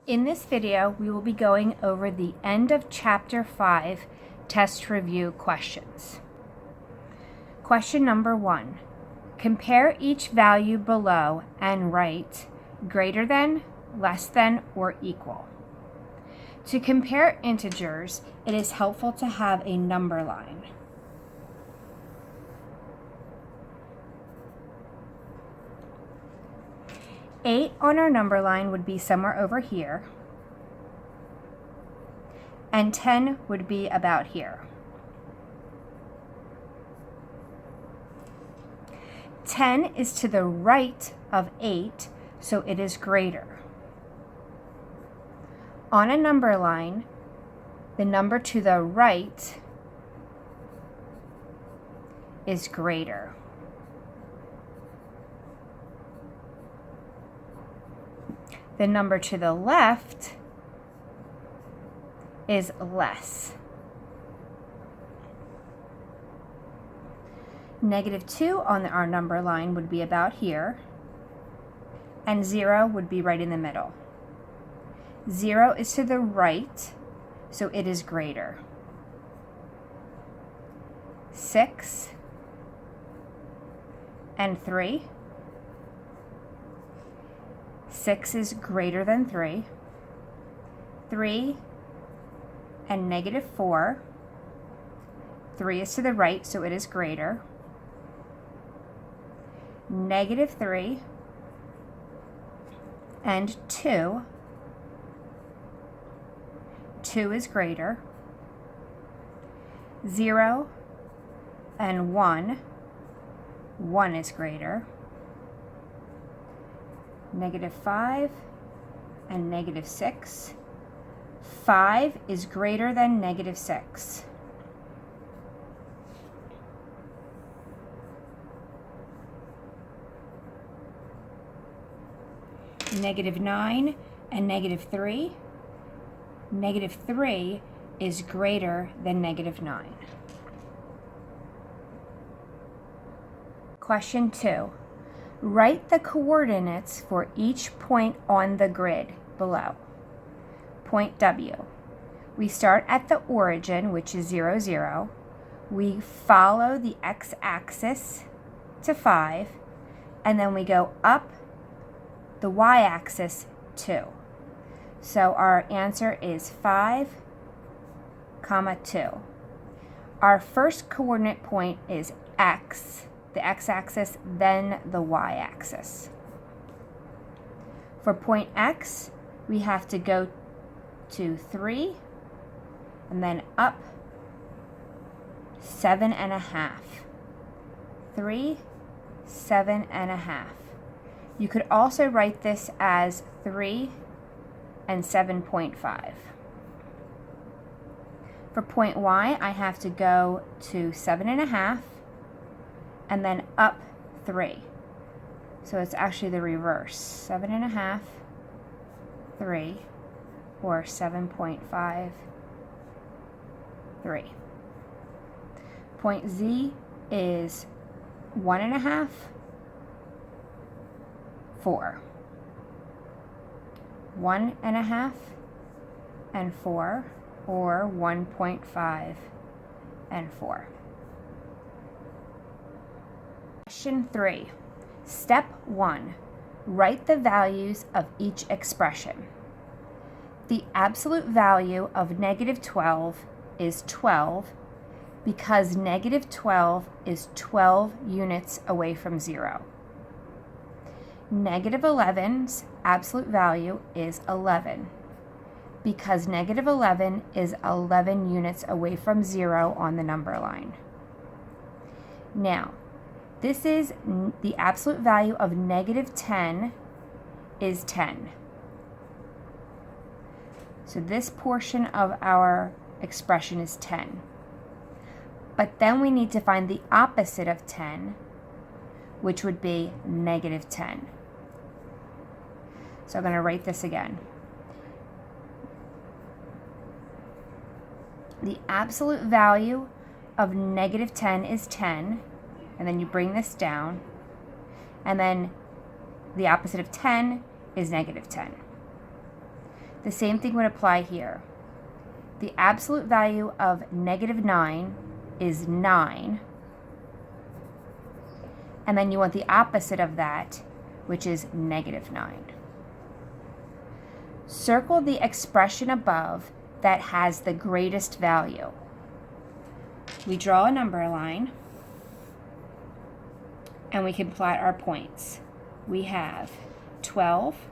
In this video, we will be going over the end of Chapter 5 test review questions. Question number 1. Compare each value below and write greater than, less than, or equal. To compare integers, it is helpful to have a number line. Eight on our number line would be somewhere over here, and 10 would be about here. 10 is to the right of 8, so it is greater. On a number line, the number to the right is greater. The number to the left is less. -2 on our number line would be about here, and 0 would be right in the middle. 0 is to the right, so it is greater. 6 and 3. 6 is greater than 3. 3 and -4. 3 is to the right, so it is greater. -3 and 2. 2 is greater. 0 and 1. 1 is greater. -5 and -6. 5 is greater than -6. -9 and -3. -3 is greater than -9. Question 2. Write the coordinates for each point on the grid below. Point W. We start at the origin, which is 0, 0. We follow the x-axis to 5, and then we go up the y-axis 2. So our answer is 5, 2. Our first coordinate point is x, the x-axis, then the y-axis. For point x, we have to go to 3, and then up 7.5. 3, 7.5. You could also write this as 3 and 7.5. For point y, I have to go to 7.5 and then up 3. So it's actually the reverse. 7.5, 3, or 7.5, 3. Point z is 1.5, 4. 1.5 and 4, or 1.5 and 4. Question 3. Step 1. Write the values of each expression. The absolute value of -12 is 12 because -12 is 12 units away from 0. -11's absolute value is 11 because -11 is 11 units away from 0 on the number line. Now, this is the absolute value of -10 is 10. So this portion of our expression is 10. But then we need to find the opposite of 10, which would be -10. So I'm going to write this again. The absolute value of -10 is 10, and then you bring this down, and then the opposite of 10 is -10. The same thing would apply here. The absolute value of -9 is 9. And then you want the opposite of that, which is -9. Circle the expression above that has the greatest value. We draw a number line, and we can plot our points. We have 12,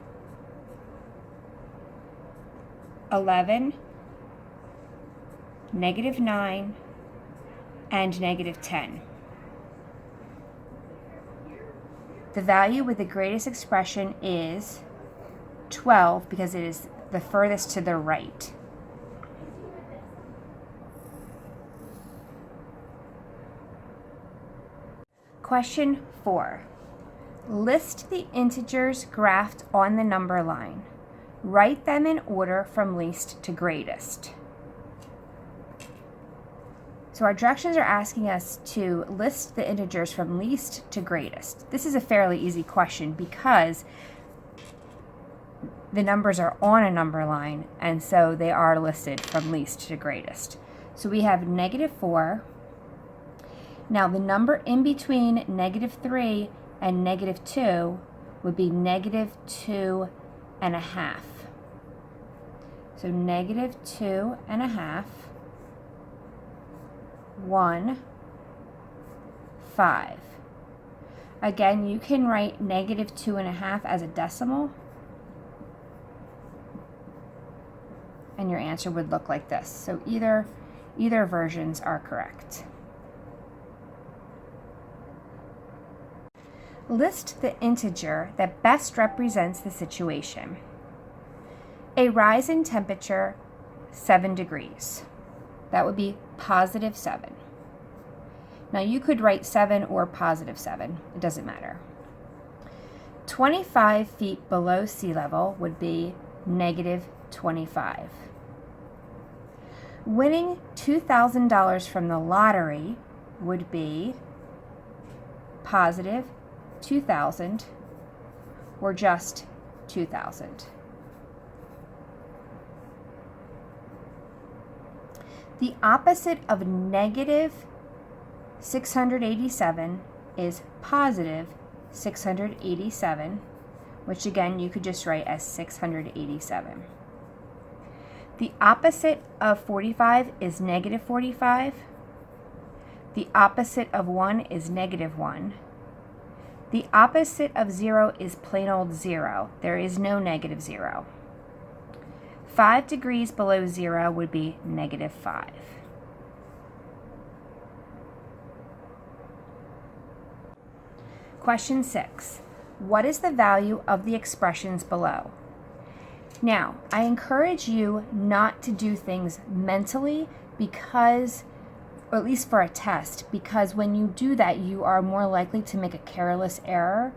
11, -9, and -10. The value with the greatest expression is 12 because it is the furthest to the right. Question 4. List the integers graphed on the number line. Write them in order from least to greatest. So our directions are asking us to list the integers from least to greatest. This is a fairly easy question because the numbers are on a number line, and so they are listed from least to greatest. So we have -4. Now the number in between -3 and -2 would be -2.5. So -2.5, 1, 5. Again, you can write -2.5 as a decimal, and your answer would look like this. So either versions are correct. List the integer that best represents the situation. A rise in temperature 7 degrees. That would be +7. Now you could write 7 or +7. It doesn't matter. 25 feet below sea level would be -25. Winning $2,000 from the lottery would be +2,000 or just 2,000. The opposite of -687 is +687, which again you could just write as 687. The opposite of 45 is -45. The opposite of 1 is -1. The opposite of 0 is plain old 0. There is no -0. 5 degrees below 0 would be -5. Question 6. What is the value of the expressions below? Now, I encourage you not to do things mentally because, or at least for a test, because when you do that, you are more likely to make a careless error.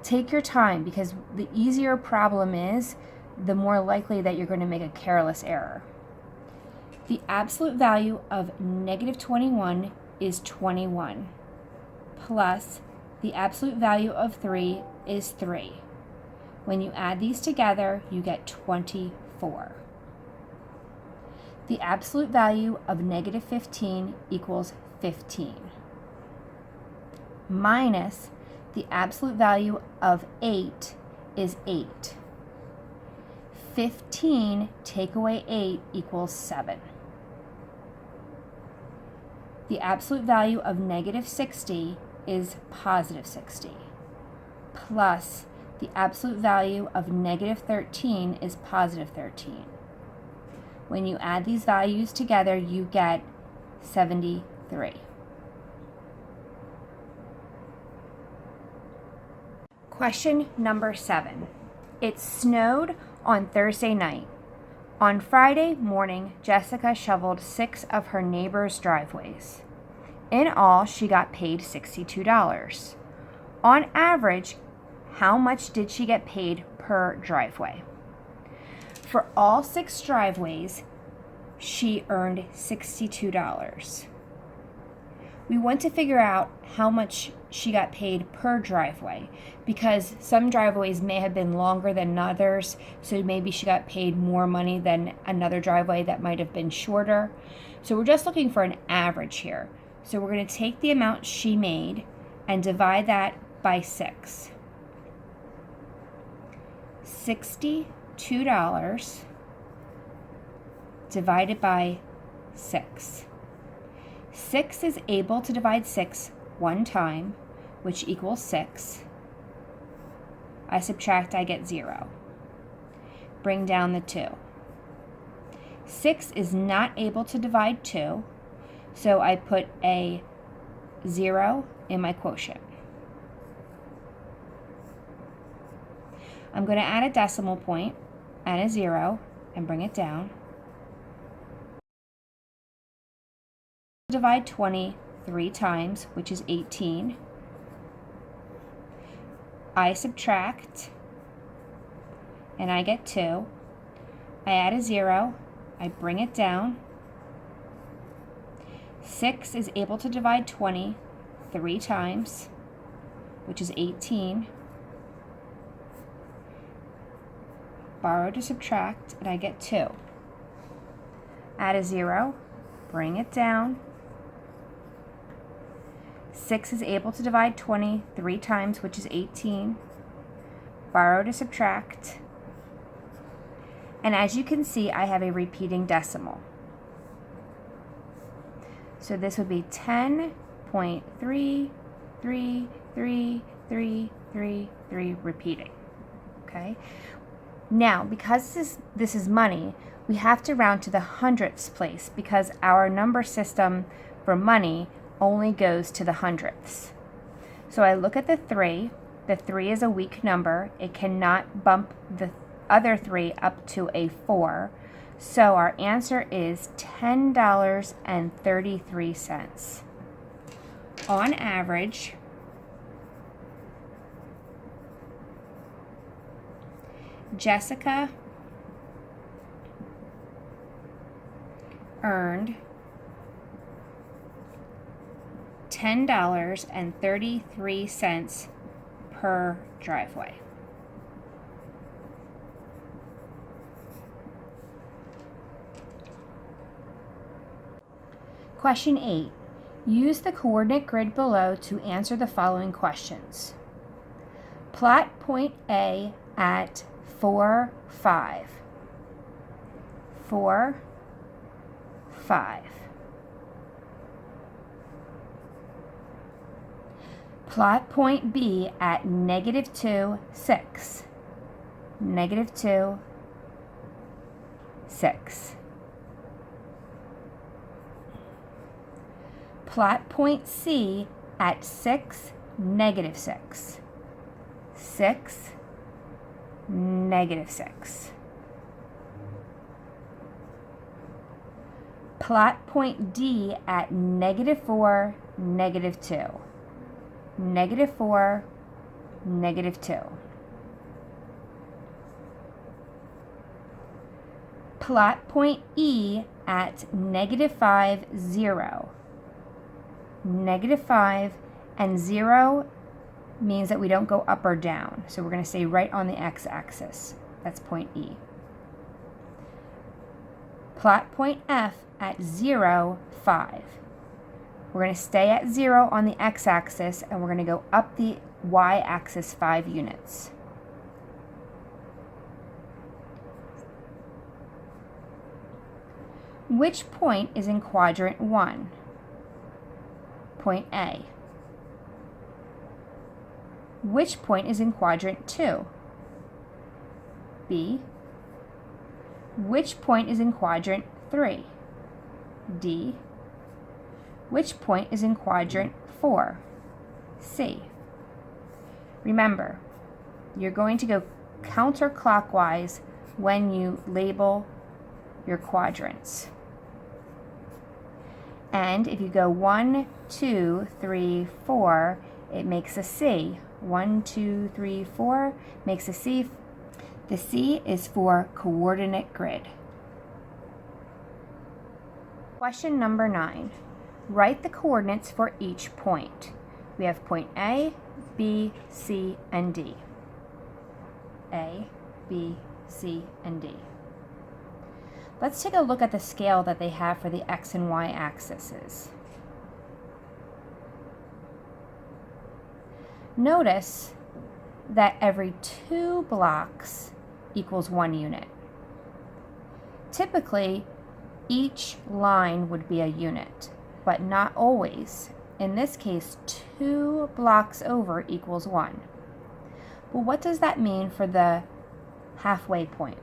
Take your time because the easier a problem is, the more likely that you're going to make a careless error. The absolute value of -21 is 21, plus the absolute value of 3 is 3. When you add these together, you get 24. The absolute value of -15 equals 15, minus the absolute value of 8 is 8. 15 take away 8 equals 7. The absolute value of -60 is +60, plus the absolute value of -13 is +13. When you add these values together, you get 73. Question number 7. It snowed on Thursday night. On Friday morning, Jessica shoveled 6 of her neighbors' driveways. In all, she got paid $62. On average, how much did she get paid per driveway? For all 6 driveways, she earned $62. We want to figure out how much she got paid per driveway, because some driveways may have been longer than others, so maybe she got paid more money than another driveway that might have been shorter. So we're just looking for an average here. So we're going to take the amount she made and divide that by 6. $62 divided by 6. 6 is able to divide 6 one time, which equals 6. I subtract, I get 0. Bring down the 2. 6 is not able to divide 2, so I put a 0 in my quotient. I'm going to add a decimal point and a 0 and bring it down. Divide 20 3 times, which is 18. I subtract, and I get 2. I add a 0, I bring it down. 6 is able to divide 20 3 times, which is 18. Borrow to subtract, and I get 2. Add a 0, bring it down. 6 is able to divide 20 3 times, which is 18. Borrow to subtract. And as you can see, I have a repeating decimal. So this would be 10.3333333 repeating. Okay? Now, because this is money, we have to round to the hundredths place, because our number system for money only goes to the hundredths. So I look at the 3. The 3 is a weak number. It cannot bump the other 3 up to a 4. So our answer is $10.33. On average, Jessica earned $10.33 per driveway. Question 8. Use the coordinate grid below to answer the following questions. Plot point A at 4, 5. 4, 5. Plot point B at -2, 6. -2, 6. Plot point C at 6, -6. 6, -6. Plot point D at -4, -2. -4, -2. Plot point E at -5, 0. -5 and 0 means that we don't go up or down. So we're going to stay right on the x-axis. That's point E. Plot point F at 0, 5. We're going to stay at 0 on the x-axis, and we're going to go up the y-axis 5 units. Which point is in quadrant 1? Point A. Which point is in quadrant 2? B. Which point is in quadrant 3? D. Which point is in quadrant 4? C. Remember, you're going to go counterclockwise when you label your quadrants. And if you go 1, 2, 3, 4, it makes a C. 1, 2, 3, 4 makes a C. The C is for coordinate grid. Question number 9. Write the coordinates for each point. We have point A, B, C, and D. A, B, C, and D. Let's take a look at the scale that they have for the X and Y axes. Notice that every 2 blocks equals 1 unit. Typically, each line would be a unit, but not always. In this case, 2 blocks over equals 1. Well, what does that mean for the halfway point?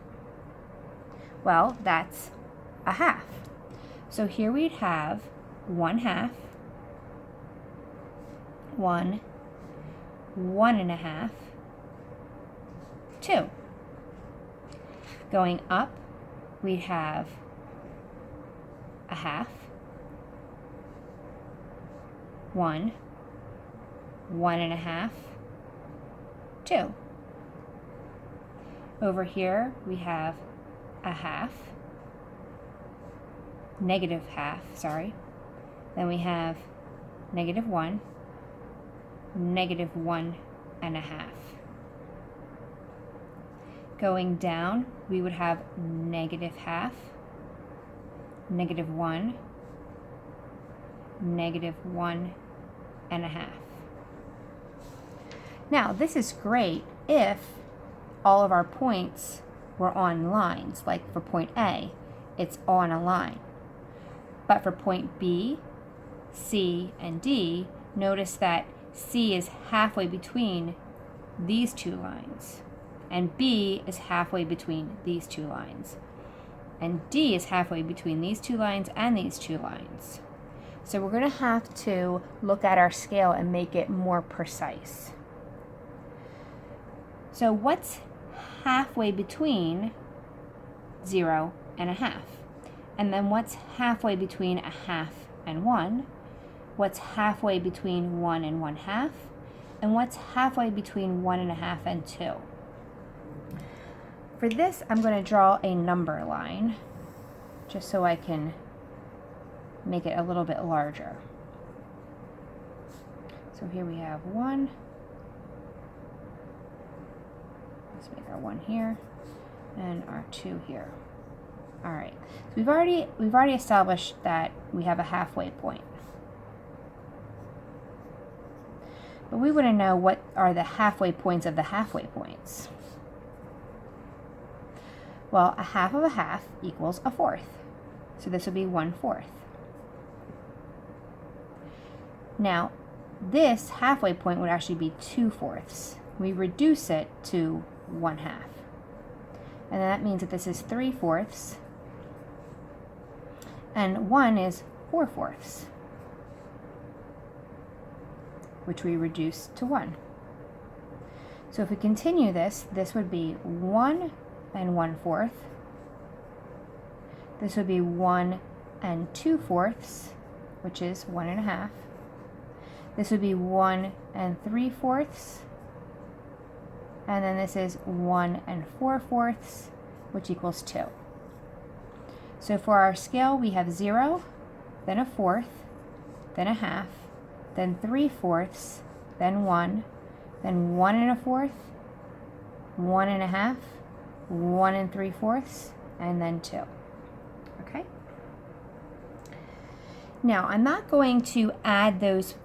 Well, that's a half. So here we'd have 1/2, 1, 1.5, 2. Going up, we'd have a half, 1, 1.5, 2. Over here, we have a half, negative half, sorry. Then we have -1, -1.5. Going down, we would have -1/2, -1, -1.5. Now, this is great if all of our points were on lines. Like for point A, it's on a line. But for point B, C, and D, notice that C is halfway between these 2 lines, and B is halfway between these 2 lines, and D is halfway between these 2 lines and these 2 lines. So we're going to have to look at our scale and make it more precise. So what's halfway between 0 and a half? And then what's halfway between a half and 1? What's halfway between 1 and 1/2? And what's halfway between 1.5 and 2? For this, I'm going to draw a number line just so I can make it a little bit larger. So here we have 1. Let's make our 1 here and our 2 here. All right. So we've already established that we have a halfway point. But we want to know what are the halfway points of the halfway points. Well, a half of a half equals a fourth. So this would be 1/4. Now, this halfway point would actually be 2/4. We reduce it to 1/2. And then that means that this is 3/4. And 1 is 4/4, which we reduce to 1. So if we continue this, this would be 1 and 1/4. This would be 1 and 2/4, which is 1.5. This would be 1 and 3/4. And then this is 1 and 4/4, which equals 2. So for our scale, we have 0, then a fourth, then a half, then 3/4, then 1, then 1 1/4, 1 1/2, 1 3/4, and then 2. Okay? Now, I'm not going to add those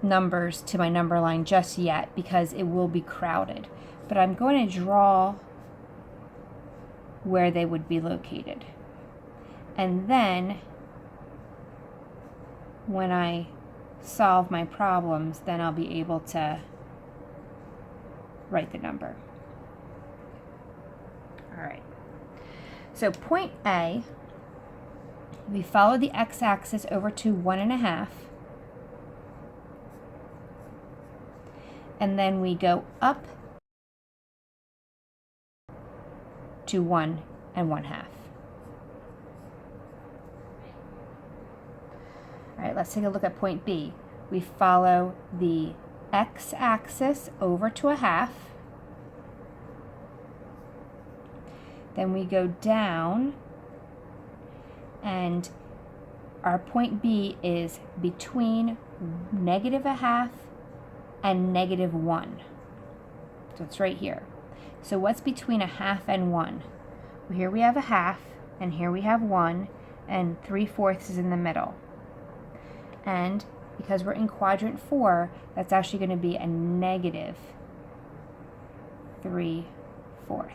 numbers to my number line just yet because it will be crowded. But I'm going to draw where they would be located. And then when I solve my problems, then I'll be able to write the number. All right. So point A, we follow the x-axis over to 1.5. And then we go up to 1 and 1/2. All right, let's take a look at point B. We follow the x-axis over to a half. Then we go down, and our point B is between -1/2 and -1. So it's right here. So what's between 1/2 and 1? Well, here we have 1/2, and here we have 1, and 3/4 is in the middle. And because we're in quadrant 4, that's actually going to be a -3/4.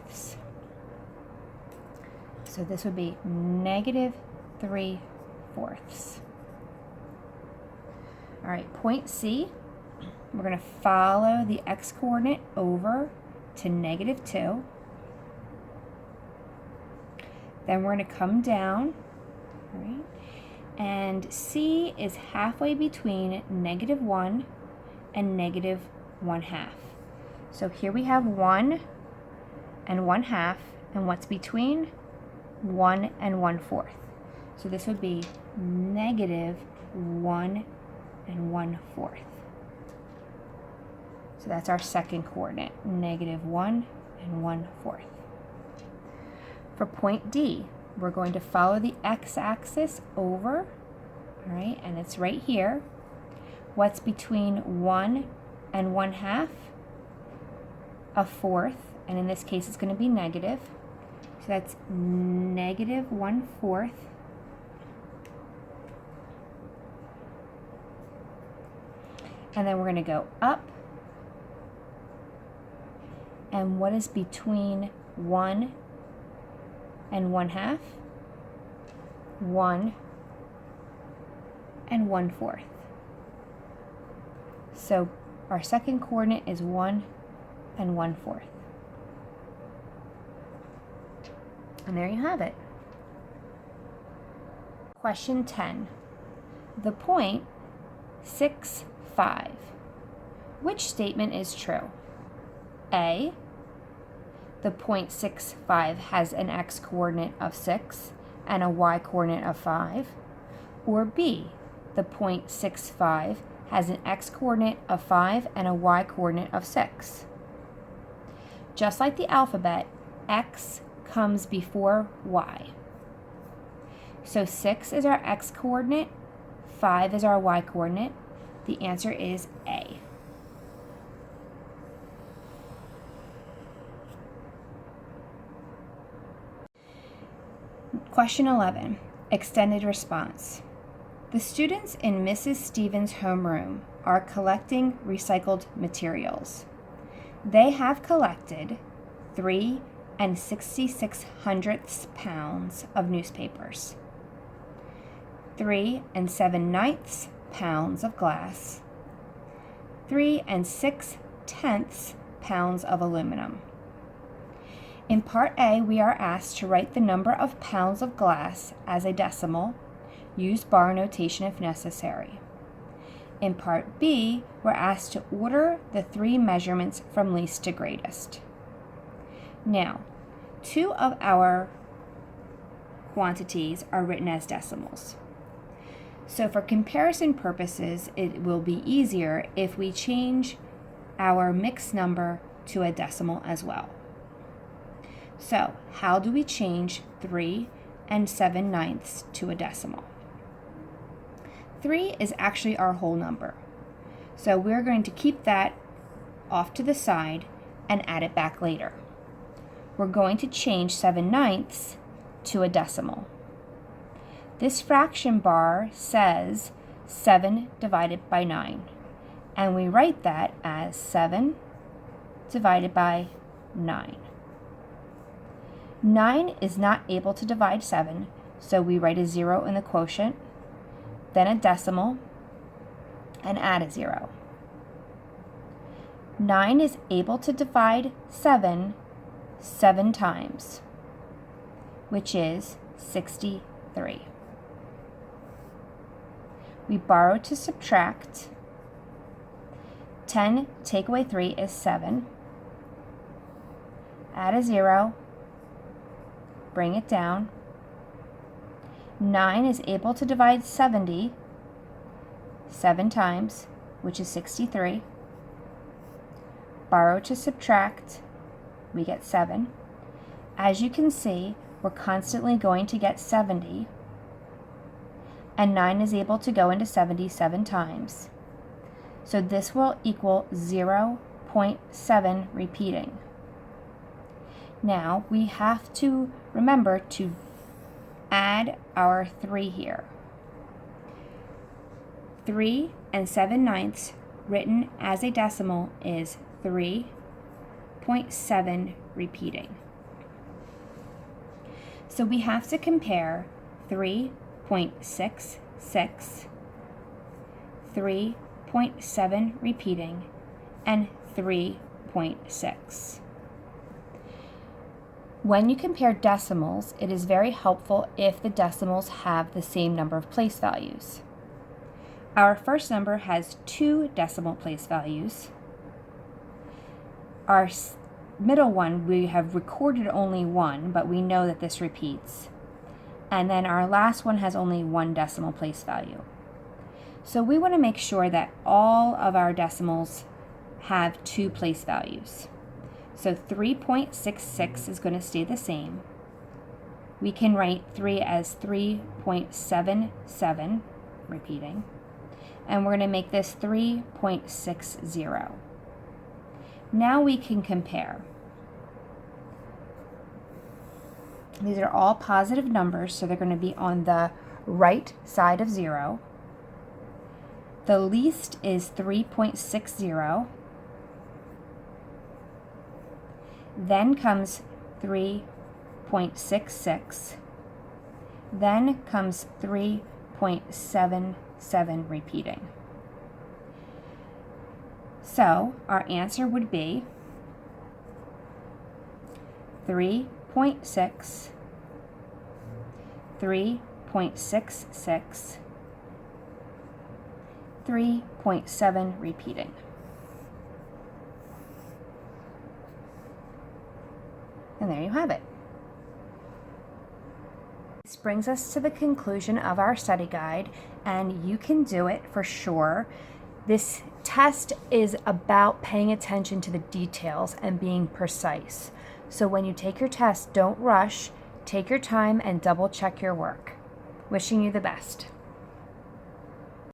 So this would be -3/4. All right, point C, we're going to follow the x-coordinate over to -2. Then we're going to come down, all right, and C is halfway between -1 and -1/2. So here we have 1 and 1/2, and what's between? 1 and 1/4. So this would be -1 and 1/4. So that's our second coordinate, -1 and 1/4. For point D, we're going to follow the x-axis over, all right, and it's right here. What's between 1 and 1/2? 1/4, and in this case it's going to be negative. So that's -1/4. And then we're going to go up. And what is between 1 and 1/2? 1 and 1/4. So our second coordinate is 1 and 1/4. And there you have it. Question 10. The point 6, 5. Which statement is true? A, the point 6, 5 has an x-coordinate of 6 and a y-coordinate of 5. Or B, the point 6, 5 has an x-coordinate of 5 and a y-coordinate of 6. Just like the alphabet, x comes before y. So 6 is our x-coordinate, 5 is our y-coordinate. The answer is A. Question 11, extended response. The students in Mrs. Stevens' homeroom are collecting recycled materials. They have collected 3 6/66 pounds of newspapers, 3 7/9 pounds of glass, 3 6/10 pounds of aluminum. In part A, we are asked to write the number of pounds of glass as a decimal. Use bar notation if necessary. In part B, we're asked to order the 3 measurements from least to greatest. Now, 2 of our quantities are written as decimals. So for comparison purposes, it will be easier if we change our mixed number to a decimal as well. So how do we change 3 7/9 to a decimal? 3 is actually our whole number. So we're going to keep that off to the side and add it back later. We're going to change 7/9 to a decimal. This fraction bar says 7 divided by 9, and we write that as 7 divided by 9. 9 is not able to divide 7, so we write a 0 in the quotient, then a decimal, and add a 0. 9 is able to divide 7 times, which is 63. We borrow to subtract. 10 take away 3 is 7. Add a 0. Bring it down. 9 is able to divide 70 7 times, which is 63. Borrow to subtract. We get 7. As you can see, we're constantly going to get 70. and 9 is able to go into 77 times. So this will equal 0.7 repeating. Now we have to remember to add our 3 here. 3 and 7/9 written as a decimal is 3.7 repeating. So we have to compare 3.66, 3.7 repeating, and 3.6. When you compare decimals, it is very helpful if the decimals have the same number of place values. Our first number has 2 decimal place values. Our middle one, we have recorded only 1, but we know that this repeats. And then our last one has only 1 decimal place value. So we want to make sure that all of our decimals have 2 place values. So 3.66 is going to stay the same. We can write 3 as 3.77, repeating. And we're going to make this 3.60. Now we can compare. These are all positive numbers, so they're going to be on the right side of 0. The least is 3.60. Then comes 3.66. Then comes 3.77 repeating. So our answer would be 3.6, 3.66, 3.7 repeating. And there you have it. This brings us to the conclusion of our study guide, and you can do it for sure. This test is about paying attention to the details and being precise. So when you take your test, don't rush, take your time and double check your work. Wishing you the best.